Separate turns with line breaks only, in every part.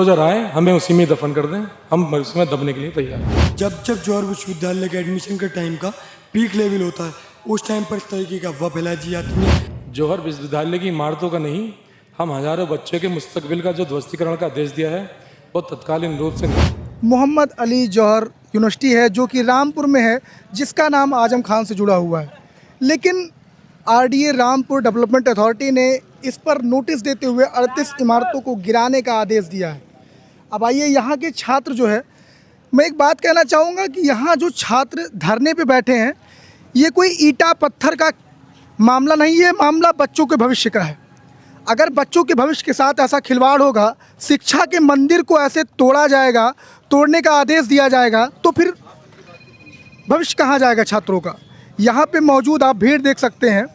Bulldozer आए हमें उसी में दफन कर दें, हम उसमें दबने के लिए तैयार हैं।
जब जब जौहर विश्वविद्यालय के एडमिशन के टाइम का पीक लेवल होता है, उस टाइम पर इस तरीके की अफवाह फैलाई दी जाती है।
जौहर विश्वविद्यालय की इमारतों का नहीं, हम हजारों बच्चों के मुस्तकबिल का जो ध्वस्तीकरण का आदेश दिया है वो तत्कालीन रूप से
मोहम्मद अली जौहर यूनिवर्सिटी है जो कि रामपुर में है, जिसका नाम आजम खान से जुड़ा हुआ है। लेकिन आरडीए रामपुर डेवलपमेंट अथॉरिटी ने इस पर नोटिस देते हुए 38 इमारतों को गिराने का आदेश दिया है। अब आइए यहाँ के छात्र जो है, मैं एक बात कहना चाहूँगा कि यहाँ जो छात्र धरने पे बैठे हैं, ये कोई ईंटा पत्थर का मामला नहीं है, मामला बच्चों के भविष्य का है। अगर बच्चों के भविष्य के साथ ऐसा खिलवाड़ होगा, शिक्षा के मंदिर को ऐसे तोड़ा जाएगा, तोड़ने का आदेश दिया जाएगा, तो फिर भविष्य कहाँ जाएगा छात्रों का। यहाँ पे मौजूद आप भीड़ देख सकते हैं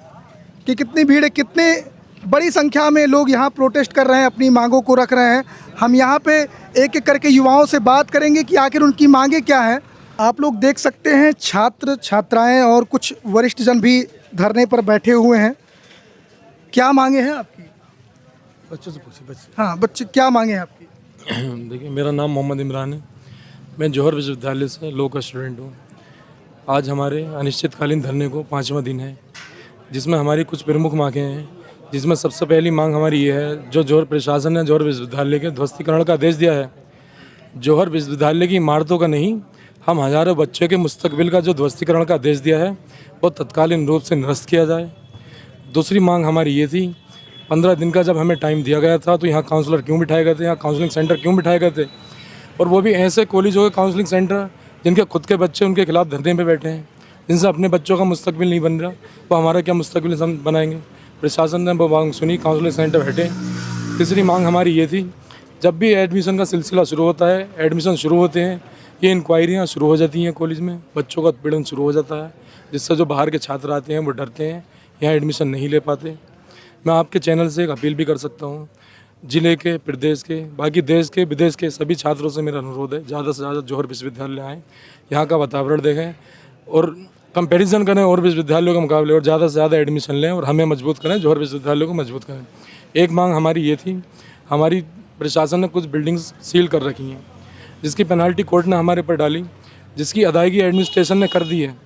कि कितनी भीड़ है, कितने बड़ी संख्या में लोग यहाँ प्रोटेस्ट कर रहे हैं, अपनी मांगों को रख रहे हैं। हम यहाँ पे एक एक करके युवाओं से बात करेंगे कि आखिर उनकी मांगें क्या हैं। आप लोग देख सकते हैं छात्र छात्राएं और कुछ वरिष्ठ जन भी धरने पर बैठे हुए हैं। क्या मांगे हैं आपकी?
बच्चों से पूछे बच्चे।
हाँ बच्चे, क्या मांगे हैं आपकी?
देखिए, मेरा नाम मोहम्मद इमरान है, मैं जौहर विश्वविद्यालय से लॉ का स्टूडेंट हूँ। आज हमारे अनिश्चितकालीन धरने को 5वां दिन है, जिसमें हमारी कुछ प्रमुख मांगें हैं। जिसमें सबसे पहली मांग हमारी ये है, जो जौहर प्रशासन ने जौहर विश्वविद्यालय के ध्वस्तीकरण का आदेश दिया है, जौहर विश्वविद्यालय की इमारतों का नहीं, हम हजारों बच्चों के मुस्तकबिल का जो ध्वस्तीकरण का आदेश दिया है वो तत्कालीन रूप से निरस्त किया जाए। दूसरी मांग हमारी ये थी, 15 दिन का जब हमें टाइम दिया गया था तो यहाँ काउंसलर क्यों बिठाए गए थे, यहाँ काउंसलिंग सेंटर क्यों बिठाए गए थे, और वो भी ऐसे कॉलेजों के काउंसलिंग सेंटर जिनके खुद के बच्चे उनके खिलाफ धरने पे बैठे हैं, जिनसे अपने बच्चों का मुस्तकबिल नहीं बन रहा, तो हमारा क्या मुस्तकबिल हम बनाएंगे। प्रशासन ने वो मांग सुनी, काउंसलिंग सेंटर हटे। तीसरी मांग हमारी ये थी, जब भी एडमिशन का सिलसिला शुरू होता है, एडमिशन शुरू होते हैं, ये इंक्वायरियाँ शुरू हो जाती हैं कॉलेज में, बच्चों का उत्पीड़न शुरू हो जाता है, जिससे जो बाहर के छात्र आते हैं वो डरते हैं, यहाँ एडमिशन नहीं ले पाते। मैं आपके चैनल से एक अपील भी कर सकता हूँ, ज़िले के, प्रदेश के, बाकी देश के, विदेश के सभी छात्रों से मेरा अनुरोध है, ज़्यादा से ज़्यादा जौहर विश्वविद्यालय आएँ, यहाँ का वातावरण देखें और कंपैरिजन करें और विश्वविद्यालयों के मुकाबले, और ज़्यादा से ज़्यादा एडमिशन लें और हमें मजबूत करें, जौहर विश्वविद्यालय को मजबूत करें। एक मांग हमारी ये थी, हमारी प्रशासन ने कुछ बिल्डिंग्स सील कर रखी हैं, जिसकी पेनाल्टी कोर्ट ने हमारे पर डाली, जिसकी अदायगी एडमिनिस्ट्रेशन ने कर दी है।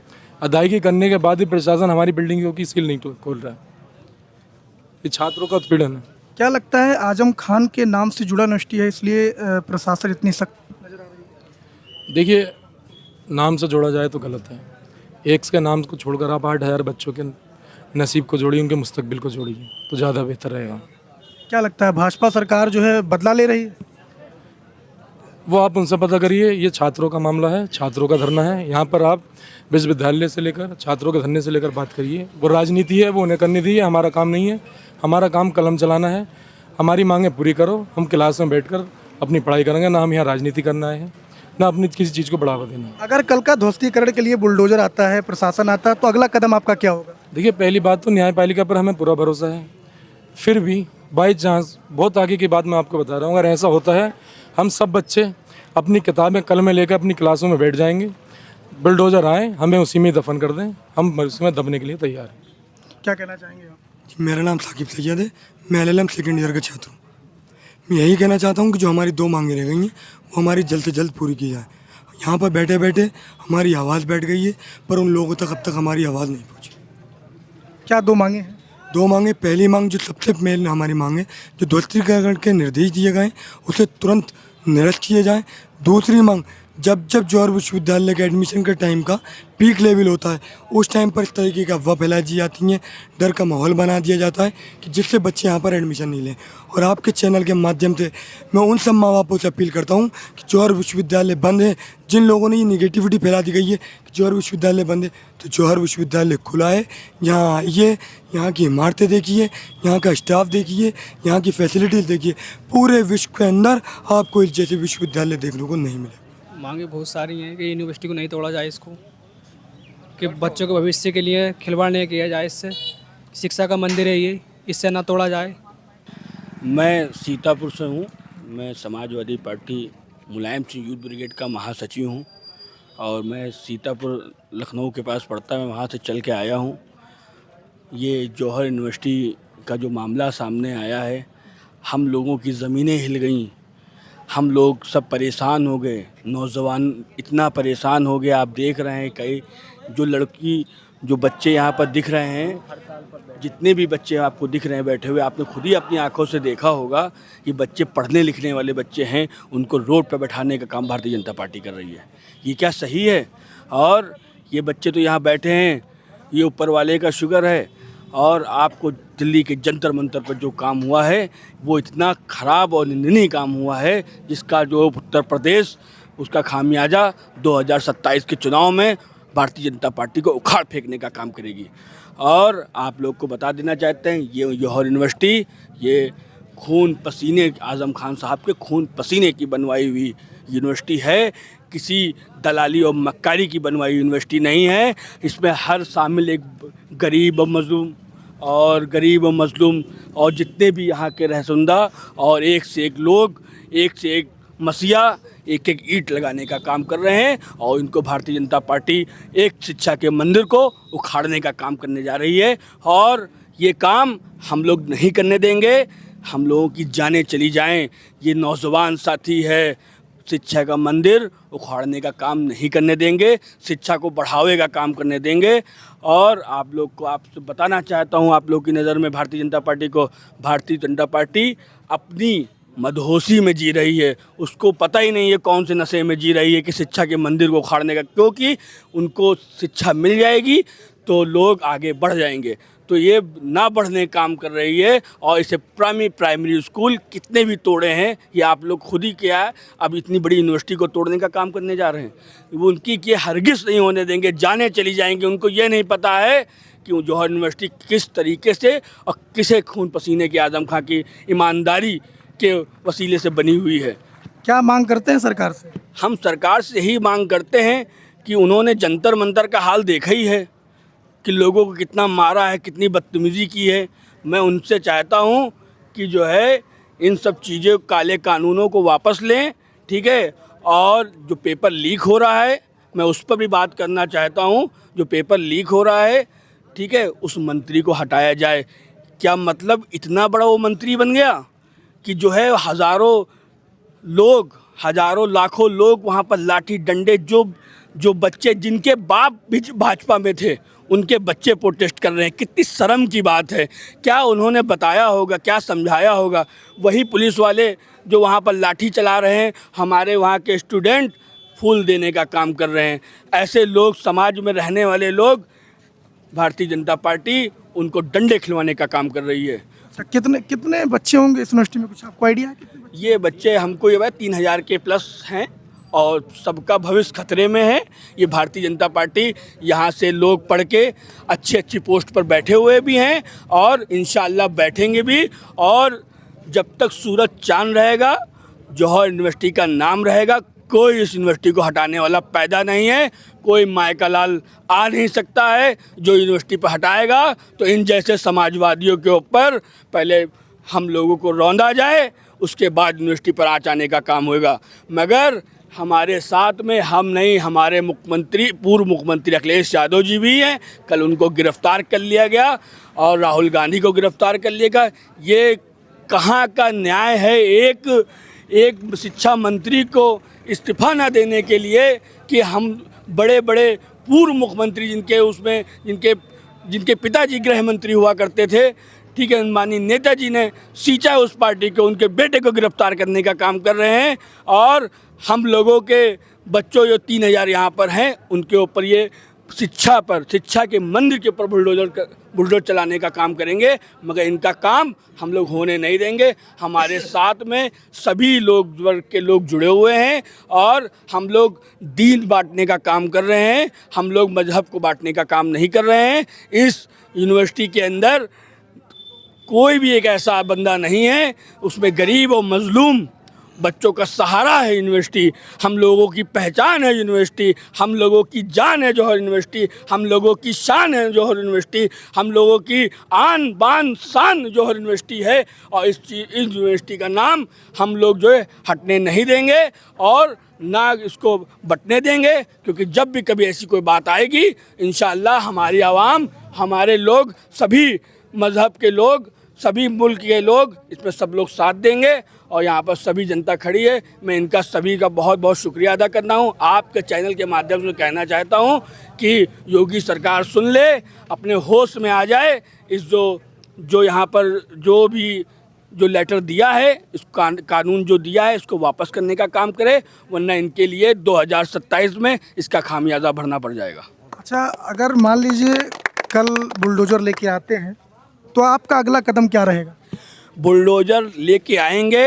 अदायगी करने के बाद भी प्रशासन हमारी बिल्डिंगों की सील नहीं खोल रहा है। ये छात्रों का उत्पीड़न है।
क्या लगता है आजम खान के नाम से जुड़ा यूनिवर्सिटी है, इसलिए प्रशासन इतनी सख्त नजर आ रही है?
देखिए, नाम से जोड़ा जाए तो गलत है। एक के नाम को छोड़कर आप 8000 बच्चों के नसीब को जोड़िए, उनके मुस्तकबिल को जोड़िए, तो ज़्यादा बेहतर रहेगा।
क्या लगता है भाजपा सरकार जो है बदला ले रही है?
वो आप उनसे पता करिए, ये छात्रों का मामला है, छात्रों का धरना है। यहाँ पर आप विश्वविद्यालय से लेकर छात्रों के धरने से लेकर बात करिए। वो राजनीति है, वो उन्हें करनी दीजिए, हमारा काम नहीं है। हमारा काम कलम चलाना है। हमारी मांगें पूरी करो, हम क्लास में बैठकर अपनी पढ़ाई करेंगे, ना हम यहाँ राजनीति करना है, ना अपनी किसी चीज़ को बढ़ावा देना है।
अगर कल का ध्वस्तीकरण के लिए बुलडोजर आता है, प्रशासन आता है, तो अगला कदम आपका क्या होगा?
देखिए, पहली बात तो न्यायपालिका पर हमें पूरा भरोसा है। फिर भी बाई चांस, बहुत आगे की बात मैं आपको बता रहा हूँ, अगर ऐसा होता है, हम सब बच्चे अपनी किताबें कलमें लेकर अपनी क्लासों में बैठ जाएंगे, बुलडोजर आए हमें उसी में दफन कर दें, हम उसमें दबने के लिए तैयार हैं।
क्या कहना चाहेंगे आप?
मेरा नाम साकिब सैयद है, मैं LLM सेकेंड ईयर का छात्र हूँ। मैं यही कहना चाहता हूँ कि जो हमारी 2 मांगें रह गई हैं वो हमारी जल्द से जल्द पूरी की जाए। यहाँ पर बैठे बैठे हमारी आवाज़ बैठ गई है, पर उन लोगों तक अब तक हमारी आवाज़ नहीं पहुँची।
क्या 2 मांगे हैं?
2 मांगे, पहली मांग जो सबसे मेन हमारी मांग है, जो ध्वस्तीकरण के निर्देश दिए गए उसे तुरंत निरस्त किए जाएं। दूसरी मांग, जब जब जौहर विश्वविद्यालय के एडमिशन के टाइम का पीक लेवल होता है, उस टाइम पर इस तरीके की अफवाह फैलाई दी जाती हैं, डर का माहौल बना दिया जाता है कि जिससे बच्चे यहाँ पर एडमिशन नहीं लें। और आपके चैनल के माध्यम से मैं उन सब माँ बापों से अपील करता हूँ कि जौहर विश्वविद्यालय बंद है। जिन लोगों ने ये निगेटिविटी फैला दी गई है कि जौहर विश्वविद्यालय बंद है, तो जौहर विश्वविद्यालय खुला है। यहाँ आइए, यहाँ की इमारतें देखिए, यहाँ का स्टाफ देखिए, यहाँ की फैसिलिटीज़ देखिए। पूरे विश्व के अंदर आपको इस जैसे विश्वविद्यालय देखने को नहीं मिले।
मांगे बहुत सारी हैं कि यूनिवर्सिटी को नहीं तोड़ा जाए, इसको कि बच्चों के भविष्य के लिए खिलवाड़ नहीं किया जाए, इससे शिक्षा का मंदिर है ये, इससे ना तोड़ा जाए।
मैं सीतापुर से हूँ। मैं Samajwadi party Mulayam Singh youth brigade का महासचिव हूँ और मैं सीतापुर लखनऊ के पास पड़ता है, मैं वहाँ से चल के आया हूँ। ये जौहर यूनिवर्सिटी का जो मामला सामने आया है, हम लोगों की ज़मीनें हिल गईं, हम लोग सब परेशान हो गए, नौजवान इतना परेशान हो गया। आप देख रहे हैं कई जो बच्चे यहाँ पर दिख रहे हैं, जितने भी बच्चे आपको दिख रहे हैं बैठे हुए, आपने खुद ही अपनी आंखों से देखा होगा कि बच्चे पढ़ने लिखने वाले बच्चे हैं, उनको रोड पर बैठाने का काम भारतीय जनता पार्टी कर रही है। ये क्या सही है? और ये बच्चे तो यहाँ बैठे हैं, ये ऊपर वाले का शुक्र है। और आपको दिल्ली के जंतर मंतर पर जो काम हुआ है वो इतना ख़राब और निंदनीय काम हुआ है, जिसका जो उत्तर प्रदेश उसका खामियाजा 2027 के चुनाव में भारतीय जनता पार्टी को उखाड़ फेंकने का काम करेगी। और आप लोग को बता देना चाहते हैं, ये जौहर यूनिवर्सिटी ये खून पसीने आज़म खान साहब के खून पसीने की बनवाई हुई यूनिवर्सिटी है, किसी दलाली और मक्कारी की बनवाई यूनिवर्सिटी नहीं है। इसमें हर शामिल एक गरीब और मजलूम और जितने भी यहाँ के रहसुंदा और एक से एक मसीहा एक ईंट लगाने का काम कर रहे हैं। और इनको भारतीय जनता पार्टी एक शिक्षा के मंदिर को उखाड़ने का काम करने जा रही है, और ये काम हम लोग नहीं करने देंगे। हम लोगों की जानें चली जाएं, ये नौजवान साथी है, शिक्षा का मंदिर उखाड़ने का काम नहीं करने देंगे, शिक्षा को बढ़ावे का काम करने देंगे। और आप लोग को आपसे बताना चाहता हूँ, आप लोग की नज़र में भारतीय जनता पार्टी अपनी मदहोशी में जी रही है। उसको पता ही नहीं है कौन से नशे में जी रही है कि शिक्षा के मंदिर को उखाड़ने का, क्योंकि उनको शिक्षा मिल जाएगी तो लोग आगे बढ़ जाएंगे। तो ये ना बढ़ने काम कर रही है। और इसे प्राइमरी स्कूल कितने भी तोड़े हैं, ये आप लोग खुद ही किया है। अब इतनी बड़ी यूनिवर्सिटी को तोड़ने का काम करने जा रहे हैं, वो उनकी ये हरगिज़ नहीं होने देंगे, जाने चली जाएंगे। उनको ये नहीं पता है कि जौहर यूनिवर्सिटी किस तरीके से और किसे खून पसीने की आज़म खां की ईमानदारी के वसीले से बनी हुई है।
क्या मांग करते हैं सरकार से?
हम सरकार से यही मांग करते हैं कि उन्होंने जंतर मंतर का हाल देखा ही है कि लोगों को कितना मारा है, कितनी बदतमीज़ी की है। मैं उनसे चाहता हूं कि जो है इन सब चीज़ों काले कानूनों को वापस लें, ठीक है। और जो पेपर लीक हो रहा है, मैं उस पर भी बात करना चाहता हूं। जो पेपर लीक हो रहा है, ठीक है, उस मंत्री को हटाया जाए। क्या मतलब इतना बड़ा वो मंत्री बन गया कि जो है हज़ारों लाखों लोग वहाँ पर लाठी डंडे, जो बच्चे जिनके बाप भी भाजपा में थे उनके बच्चे प्रोटेस्ट कर रहे हैं। कितनी शर्म की बात है। क्या उन्होंने बताया होगा, क्या समझाया होगा? वही पुलिस वाले जो वहाँ पर लाठी चला रहे हैं, हमारे वहाँ के स्टूडेंट फूल देने का काम कर रहे हैं। ऐसे लोग, समाज में रहने वाले लोग, भारतीय जनता पार्टी उनको डंडे खिलवाने का काम कर रही है।
अच्छा, कितने बच्चे होंगे इस यूनिवर्सिटी में, कुछ आपको आइडिया है? कितने बच्चे?
ये बच्चे हमको ये 3000 के प्लस हैं और सबका भविष्य खतरे में है। ये भारतीय जनता पार्टी यहाँ से लोग पढ़ के अच्छी पोस्ट पर बैठे हुए भी हैं और इंशाअल्लाह बैठेंगे भी। और जब तक सूरज चांद रहेगा, जौहर यूनिवर्सिटी का नाम रहेगा, कोई इस यूनिवर्सिटी को हटाने वाला पैदा नहीं है। कोई माय का लाल आ नहीं सकता है जो यूनिवर्सिटी पर हटाएगा। तो इन जैसे समाजवादियों के ऊपर पहले हम लोगों को रौंदा जाए, उसके बाद यूनिवर्सिटी पर आँच आने का काम होगा। मगर हमारे साथ में हम नहीं, हमारे पूर्व मुख्यमंत्री अखिलेश यादव जी भी हैं। कल उनको गिरफ्तार कर लिया गया और राहुल गांधी को गिरफ्तार कर लिया गया। ये कहाँ का न्याय है एक शिक्षा मंत्री को इस्तीफा ना देने के लिए कि हम बड़े बड़े पूर्व मुख्यमंत्री जिनके पिताजी गृह मंत्री हुआ करते थे, ठीक है, माननीय नेताजी ने सींचा उस पार्टी को, उनके बेटे को गिरफ्तार करने का काम कर रहे हैं। और हम लोगों के बच्चों जो 3000 यहाँ पर हैं, उनके ऊपर ये शिक्षा के मंदिर के ऊपर बुलडोजर चलाने का काम करेंगे। मगर इनका काम हम लोग होने नहीं देंगे। हमारे साथ में सभी वर्ग के लोग जुड़े हुए हैं और हम लोग दीन बांटने का काम कर रहे हैं। हम लोग मजहब को बांटने का काम नहीं कर रहे हैं। इस यूनिवर्सिटी के अंदर कोई भी एक ऐसा बंदा नहीं है, उसमें गरीब और मजलूम बच्चों का सहारा है यूनिवर्सिटी। हम लोगों की पहचान है यूनिवर्सिटी, हम लोगों की जान है जौहर यूनिवर्सिटी, हम लोगों की शान है जौहर यूनिवर्सिटी, हम लोगों की आन बान शान जौहर यूनिवर्सिटी है। और इस यूनिवर्सिटी का नाम हम लोग जो है हटने नहीं देंगे और ना इसको बटने देंगे, क्योंकि जब भी कभी ऐसी कोई बात आएगी, इंशाअल्लाह हमारी आवाम, हमारे लोग, सभी मज़हब के लोग, सभी मुल्क के लोग इसमें सब लोग साथ देंगे और यहाँ पर सभी जनता खड़ी है। मैं इनका सभी का बहुत बहुत शुक्रिया अदा करता हूँ। आपके चैनल के माध्यम से कहना चाहता हूँ कि योगी सरकार सुन ले, अपने होश में आ जाए। इस जो यहाँ पर जो लेटर दिया है, इस कानून जो दिया है, इसको वापस करने का काम करे, वरना इनके लिए 2027 में इसका खामियाजा भरना पड़ जाएगा।
अच्छा, अगर मान लीजिए कल बुलडोज़र लेके आते हैं तो आपका अगला कदम क्या रहेगा?
बुलडोजर लेके आएंगे,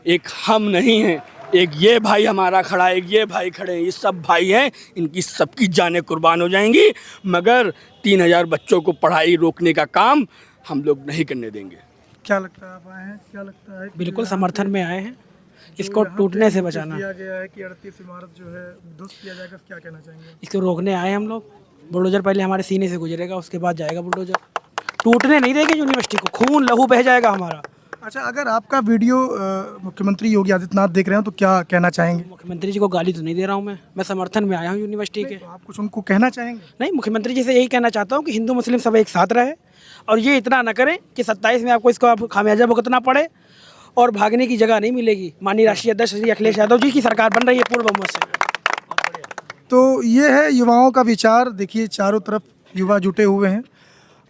एक हम नहीं हैं, एक ये भाई हमारा खड़ा है, एक ये भाई खड़े हैं, ये सब भाई हैं, इनकी सबकी जानें कुर्बान हो जाएंगी, मगर 3000 बच्चों को पढ़ाई रोकने का काम हम लोग नहीं करने देंगे।
क्या लगता है, आप आए हैं, क्या लगता है कि
बिल्कुल
यहाँ
समर्थन
पे
में आए हैं,
जो
इसको
यहाँ
टूटने
पे
से
नोटिस
बचाना।
दिया गया है कि 38 इमारत जो है ध्वस्त किया जाएगा, क्या कहना चाहेंगे?
इसको रोकने आए हम लोग। बुलडोजर पहले हमारे सीने से गुजरेगा, उसके बाद जाएगा बुलडोजर। टूटने नहीं देंगे यूनिवर्सिटी को, खून लहू बह जाएगा हमारा।
अच्छा, अगर आपका वीडियो मुख्यमंत्री योगी आदित्यनाथ देख रहे हो तो क्या कहना चाहेंगे?
मुख्यमंत्री जी को गाली तो नहीं दे रहा हूँ मैं समर्थन में आया हूँ यूनिवर्सिटी के।
तो आप कुछ उनको कहना चाहेंगे?
नहीं, मुख्यमंत्री जी से यही कहना चाहता हूँ कि हिंदू मुस्लिम सब एक साथ रहे और ये इतना न करें कि 27 में आपको इसको खामियाजा भुगतना पड़े और भागने की जगह नहीं मिलेगी। माननीय राष्ट्रीय अध्यक्ष श्री अखिलेश यादव जी की सरकार बन रही है पूर्ण बहुमत से।
तो ये है युवाओं का विचार। देखिए, चारों तरफ युवा जुटे हुए हैं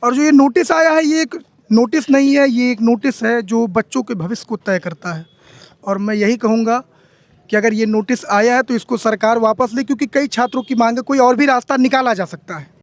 और जो ये नोटिस आया है, ये एक नोटिस नहीं है, ये एक नोटिस है जो बच्चों के भविष्य को तय करता है। और मैं यही कहूँगा कि अगर ये नोटिस आया है तो इसको सरकार वापस ले, क्योंकि कई छात्रों की मांग है, कोई और भी रास्ता निकाला जा सकता है।